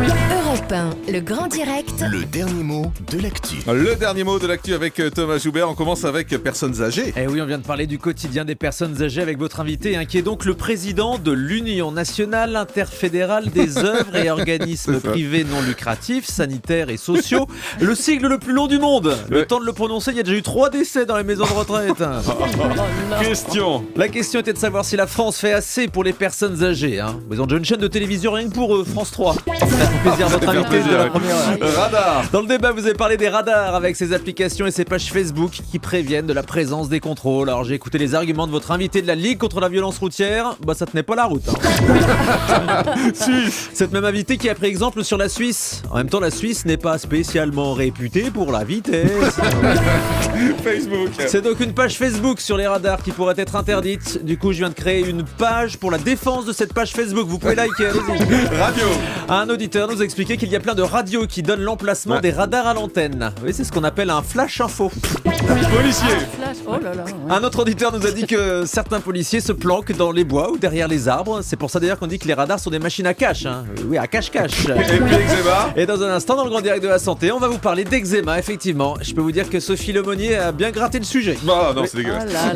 Europe 1, le grand direct. Le dernier mot de l'actu. Le dernier mot de l'actu avec Thomas Joubert. On commence avec personnes âgées. Eh oui, on vient de parler du quotidien des personnes âgées avec votre invité, qui est donc le président de l'Union nationale interfédérale des œuvres et organismes privés non lucratifs, sanitaires et sociaux. Le sigle le plus long du monde. Le temps de le prononcer, il y a déjà eu 3 décès dans les maisons de retraite. Question. La question était de savoir si la France fait assez pour les personnes âgées. Ils ont déjà une chaîne de télévision rien que pour eux, France 3. Ça fait plaisir votre invité de la première heure. Radar. Dans le débat, vous avez parlé des radars avec ces applications et ces pages Facebook qui préviennent de la présence des contrôles. Alors j'ai écouté les arguments de votre invité de la Ligue contre la violence routière. Ça tenait pas la route. Cette même invitée qui a pris exemple sur la Suisse. En même temps, la Suisse n'est pas spécialement réputée pour la vitesse. Facebook. C'est donc une page Facebook sur les radars qui pourrait être interdite. Du coup, je viens de créer une page pour la défense de cette page Facebook. Vous pouvez liker, allez-y. Radio. Un auditeur nous a expliqué qu'il y a plein de radios qui donnent l'emplacement des radars à l'antenne. Oui, c'est ce qu'on appelle un flash info. Policier. Oh là là. Ouais. Un autre auditeur nous a dit que certains policiers se planquent dans les bois ou derrière les arbres. C'est pour ça d'ailleurs qu'on dit que les radars sont des machines à cache. Oui, à cache-cache. Et puis eczéma. Et dans un instant, dans le grand direct de la santé, on va vous parler d'eczéma, effectivement. Je peux vous dire que Sophie Lemonnier a bien gratté le sujet. Non, c'est Oh dégueulasse. là là.